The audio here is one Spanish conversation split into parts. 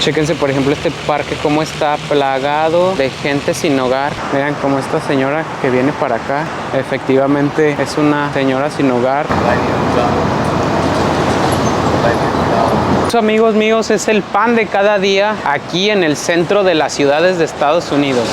Chéquense, por ejemplo, este parque cómo está plagado de gente sin hogar. Vean cómo esta señora que viene para acá, efectivamente es una señora sin hogar. Amigos míos, es el pan de cada día aquí en el centro de las ciudades de Estados Unidos.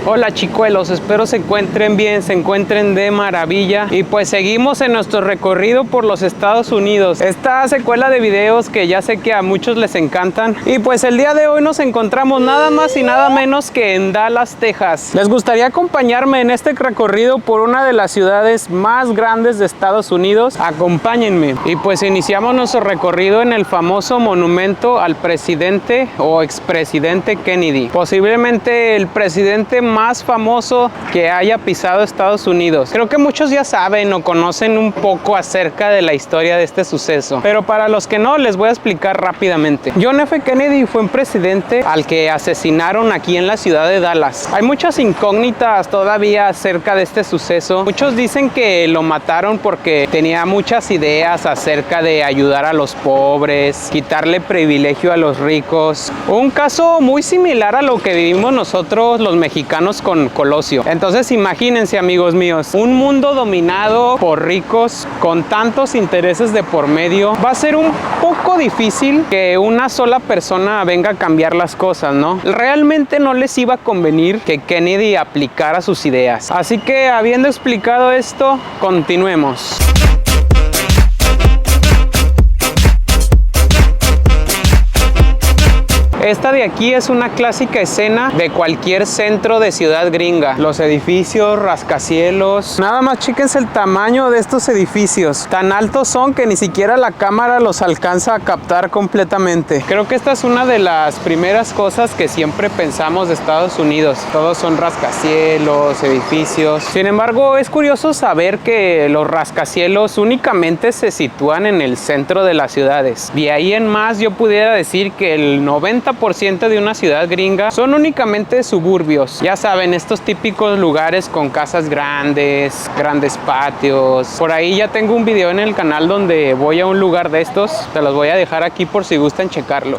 Hola chicuelos, espero se encuentren bien, se encuentren de maravilla. Y pues seguimos en nuestro recorrido por los Estados Unidos. Esta secuela de videos que ya sé que a muchos les encantan. Y pues el día de hoy nos encontramos nada más y nada menos que en Dallas, Texas. ¿Les gustaría acompañarme en este recorrido por una de las ciudades más grandes de Estados Unidos? Acompáñenme. Y pues iniciamos nuestro recorrido en el famoso monumento al presidente o expresidente Kennedy. Posiblemente el presidente más famoso que haya pisado Estados Unidos. Creo que muchos ya saben o conocen un poco acerca de la historia de este suceso, pero para los que no, les voy a explicar rápidamente. John F. Kennedy fue un presidente al que asesinaron aquí en la ciudad de Dallas. Hay muchas incógnitas todavía acerca de este suceso. Muchos dicen que lo mataron porque tenía muchas ideas acerca de ayudar a los pobres, quitarle privilegio a los ricos. Un caso muy similar a lo que vivimos nosotros los mexicanos con Colosio. Entonces imagínense, amigos míos, un mundo dominado por ricos con tantos intereses de por medio. Va a ser un poco difícil que una sola persona venga a cambiar las cosas, ¿no? Realmente no les iba a convenir que Kennedy aplicara sus ideas. Así que habiendo explicado esto, continuemos. Esta de aquí es una clásica escena de cualquier centro de ciudad gringa. Los edificios, rascacielos. Nada más chéquense el tamaño de estos edificios. Tan altos son que ni siquiera la cámara los alcanza a captar completamente. Creo que esta es una de las primeras cosas que siempre pensamos de Estados Unidos. Todos son rascacielos, edificios. Sin embargo, es curioso saber que los rascacielos únicamente se sitúan en el centro de las ciudades. De ahí en más, yo pudiera decir que el 90% de una ciudad gringa son únicamente suburbios. Ya saben, estos típicos lugares con casas grandes, grandes patios. Por ahí ya tengo un video en el canal donde voy a un lugar de estos. Te los voy a dejar aquí por si gustan checarlo.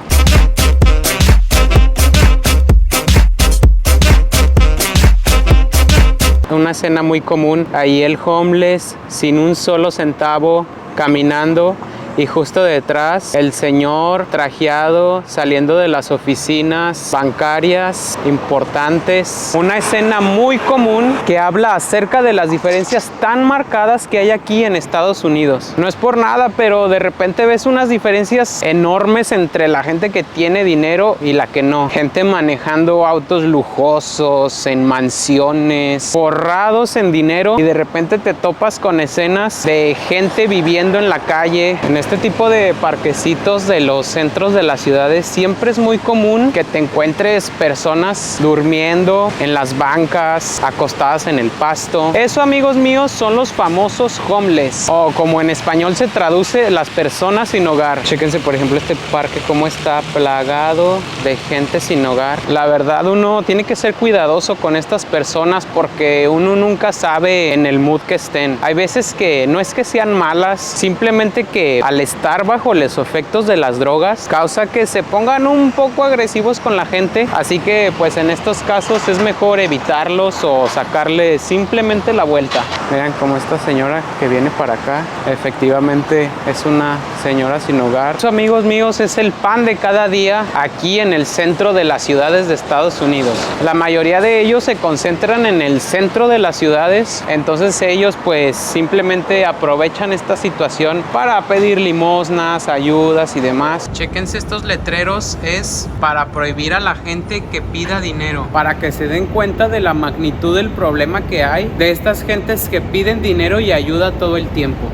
Una escena muy común, ahí el homeless sin un solo centavo caminando. Y justo detrás el señor trajeado saliendo de las oficinas bancarias importantes. Una escena muy común que habla acerca de las diferencias tan marcadas que hay aquí en Estados Unidos. No es por nada, pero de repente ves unas diferencias enormes entre la gente que tiene dinero y la que no. Gente manejando autos lujosos, en mansiones, forrados en dinero, y de repente te topas con escenas de gente viviendo en la calle. En este tipo de parquecitos de los centros de las ciudades siempre es muy común que te encuentres personas durmiendo en las bancas, acostadas en el pasto. Eso, amigos míos, son los famosos homeless, o como en español se traduce, las personas sin hogar. Chéquense, por ejemplo, este parque cómo está plagado de gente sin hogar. La verdad, uno tiene que ser cuidadoso con estas personas porque uno nunca sabe en el mood que estén. Hay veces que no es que sean malas, simplemente que al estar bajo los efectos de las drogas causa que se pongan un poco agresivos con la gente. Así que pues en estos casos es mejor evitarlos o sacarle simplemente la vuelta. Vean cómo esta señora que viene para acá efectivamente es una señora sin hogar. Eso, amigos míos, es el pan de cada día aquí en el centro de las ciudades de Estados Unidos. La mayoría de ellos se concentran en el centro de las ciudades, entonces ellos pues simplemente aprovechan esta situación para pedir limosnas, ayudas y demás. Chéquense estos letreros, es para prohibir a la gente que pida dinero, para que se den cuenta de la magnitud del problema que hay de estas gentes que piden dinero y ayuda todo el tiempo.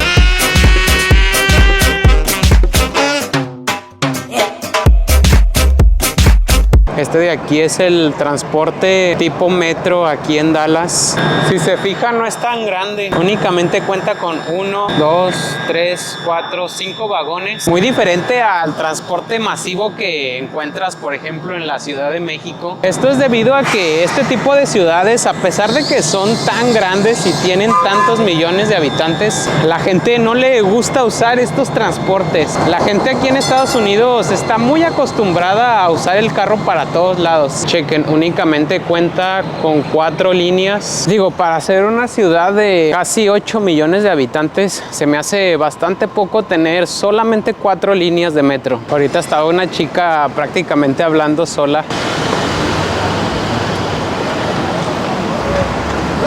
Este de aquí es el transporte tipo metro aquí en Dallas. Si se fijan, no es tan grande. Únicamente cuenta con 1, 2, 3, 4, 5 vagones. Muy diferente al transporte masivo que encuentras, por ejemplo, en la Ciudad de México. Esto es debido a que este tipo de ciudades, a pesar de que son tan grandes y tienen tantos millones de habitantes, la gente no le gusta usar estos transportes. La gente aquí en Estados Unidos está muy acostumbrada a usar el carro para todos lados. Chequen, únicamente cuenta con 4 líneas. Digo, para ser una ciudad de casi 8 millones de habitantes, se me hace bastante poco tener solamente 4 líneas de metro. Ahorita estaba una chica prácticamente hablando sola.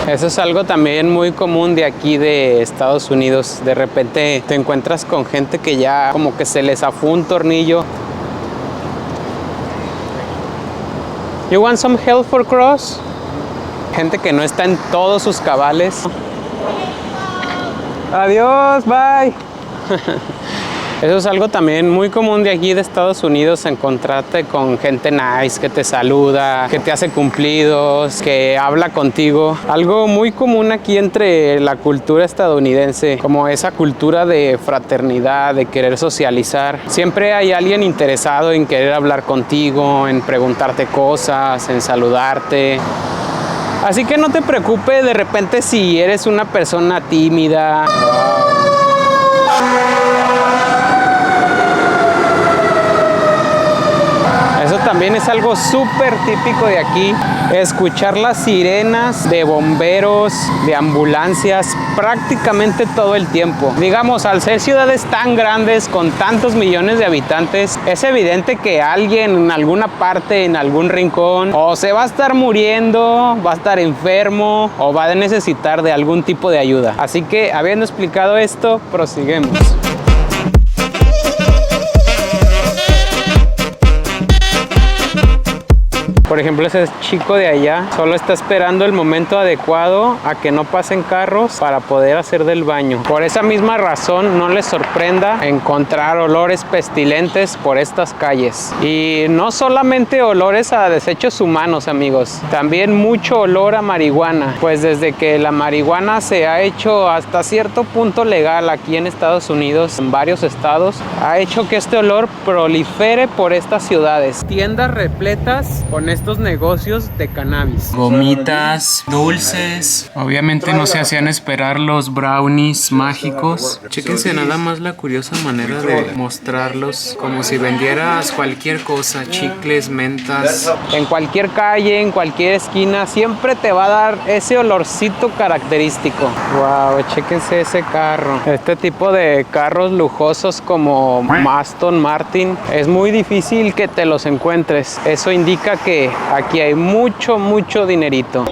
Eso es algo también muy común de aquí de Estados Unidos. De repente te encuentras con gente que ya como que se les zafó un tornillo. You want some help for cross? Gente que no está en todos sus cabales. Adiós, bye. Eso es algo también muy común de aquí de Estados Unidos, encontrarte con gente nice, que te saluda, que te hace cumplidos, que habla contigo. Algo muy común aquí entre la cultura estadounidense, como esa cultura de fraternidad, de querer socializar. Siempre hay alguien interesado en querer hablar contigo, en preguntarte cosas, en saludarte. Así que no te preocupes de repente si eres una persona tímida. Eso también es algo súper típico de aquí, escuchar las sirenas de bomberos, de ambulancias, prácticamente todo el tiempo. Digamos, al ser ciudades tan grandes, con tantos millones de habitantes, es evidente que alguien en alguna parte, en algún rincón, o se va a estar muriendo, va a estar enfermo, o va a necesitar de algún tipo de ayuda. Así que, habiendo explicado esto, prosiguemos. Por ejemplo, ese chico de allá solo está esperando el momento adecuado a que no pasen carros para poder hacer del baño. Por esa misma razón, no les sorprenda encontrar olores pestilentes por estas calles. Y no solamente olores a desechos humanos, amigos, también mucho olor a marihuana. Pues desde que la marihuana se ha hecho hasta cierto punto legal aquí en Estados Unidos, en varios estados, ha hecho que este olor prolifere por estas ciudades. Tiendas repletas con estos negocios de cannabis. Gomitas, dulces. Obviamente no se hacían esperar los brownies mágicos. Chéquense nada más la curiosa manera de mostrarlos, como si vendieras cualquier cosa, chicles, mentas. En cualquier calle, en cualquier esquina, siempre te va a dar ese olorcito característico. Wow, chéquense ese carro. Este tipo de carros lujosos como Aston Martin, es muy difícil que te los encuentres. Eso indica que aquí hay mucho dinerito.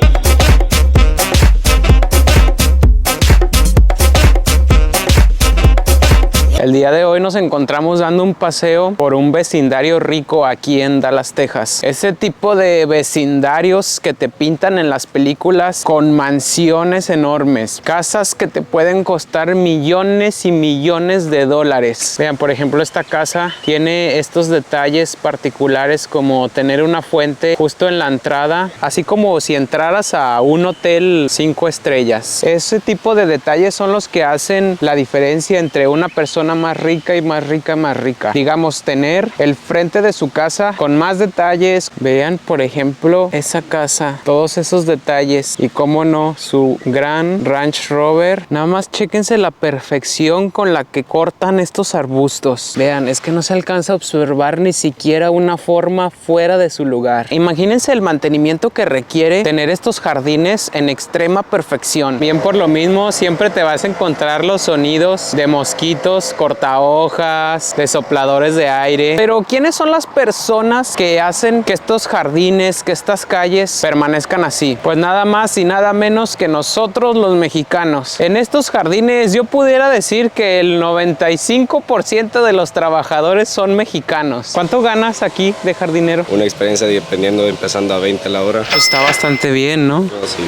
El día de hoy nos encontramos dando un paseo por un vecindario rico aquí en Dallas, Texas. Ese tipo de vecindarios que te pintan en las películas con mansiones enormes, casas que te pueden costar millones y millones de dólares. Vean, por ejemplo, esta casa tiene estos detalles particulares como tener una fuente justo en la entrada, así como si entraras a un hotel 5 estrellas. Ese tipo de detalles son los que hacen la diferencia entre una persona más rica y más rica, más rica. Digamos, tener el frente de su casa con más detalles. Vean, por ejemplo, esa casa, todos esos detalles y cómo no, su gran Range Rover. Nada más chéquense la perfección con la que cortan estos arbustos. Vean, es que no se alcanza a observar ni siquiera una forma fuera de su lugar. Imagínense el mantenimiento que requiere tener estos jardines en extrema perfección. Bien, por lo mismo siempre te vas a encontrar los sonidos de mosquitos, cortahojas, de sopladores de aire. Pero ¿quiénes son las personas que hacen que estos jardines, que estas calles permanezcan así? Pues nada más y nada menos que nosotros los mexicanos. En estos jardines yo pudiera decir que el 95% de los trabajadores son mexicanos. ¿Cuánto ganas aquí de jardinero? Una experiencia dependiendo, empezando a 20 la hora. Pues está bastante bien, ¿no? Sí.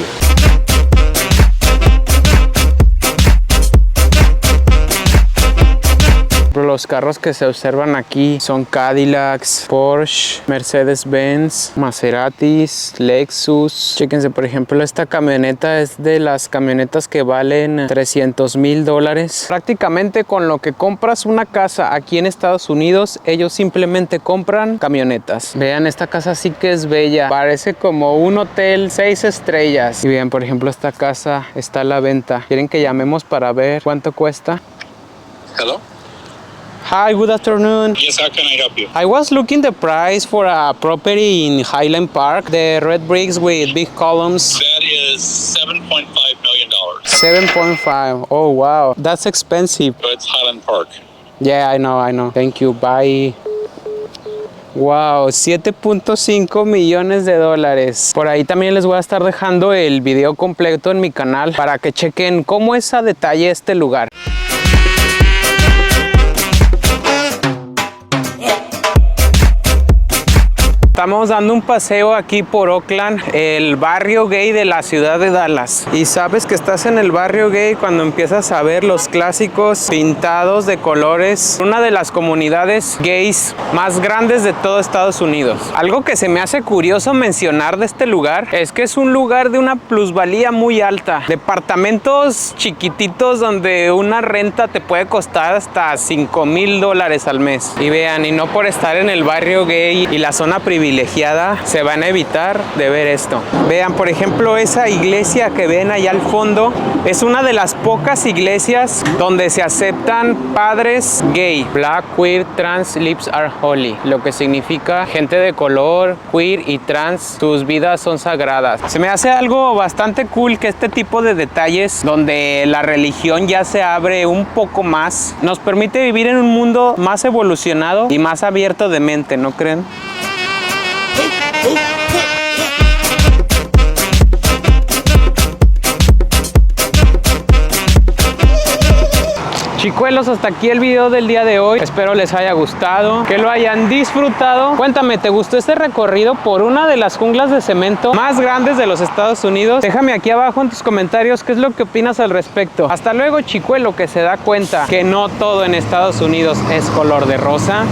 los carros que se observan aquí son Cadillacs, Porsche, Mercedes-Benz, Maseratis, Lexus. Chéquense, por ejemplo, esta camioneta es de las camionetas que valen $300,000. Prácticamente con lo que compras una casa aquí en Estados Unidos, ellos simplemente compran camionetas. Vean, esta casa sí que es bella. Parece como un hotel 6 estrellas. Y vean, por ejemplo, esta casa está a la venta. ¿Quieren que llamemos para ver cuánto cuesta? Hello? Hi, good afternoon. Yes, how can I help you? I was looking the price for a property in Highland Park, the red bricks with big columns. That is $7.5 million. 7.5. Oh, wow. That's expensive. But it's Highland Park. Yeah, I know. Thank you. Bye. Wow, 7.5 millones de dólares. Por ahí también les voy a estar dejando el video completo en mi canal para que chequen cómo es a detalle este lugar. Estamos dando un paseo aquí por Oakland, el barrio gay de la ciudad de Dallas. Y sabes que estás en el barrio gay cuando empiezas a ver los clásicos pintados de colores. Una de las comunidades gays más grandes de todo Estados Unidos. Algo que se me hace curioso mencionar de este lugar es que es un lugar de una plusvalía muy alta. Departamentos chiquititos donde una renta te puede costar hasta $5,000 al mes. Y vean, y no por estar en el barrio gay y la zona privilegiada se van a evitar de ver esto. Vean, por ejemplo, esa iglesia que ven allá al fondo es una de las pocas iglesias donde se aceptan padres gay. Black, queer, trans, lips are holy. Lo que significa gente de color, queer y trans, sus vidas son sagradas. Se me hace algo bastante cool que este tipo de detalles donde la religión ya se abre un poco más nos permite vivir en un mundo más evolucionado y más abierto de mente, ¿no creen? Chicuelos, hasta aquí el video del día de hoy. Espero les haya gustado, que lo hayan disfrutado. Cuéntame, ¿te gustó este recorrido por una de las junglas de cemento más grandes de los Estados Unidos? Déjame aquí abajo en tus comentarios qué es lo que opinas al respecto. Hasta luego, chicuelo, que se da cuenta que no todo en Estados Unidos es color de rosa.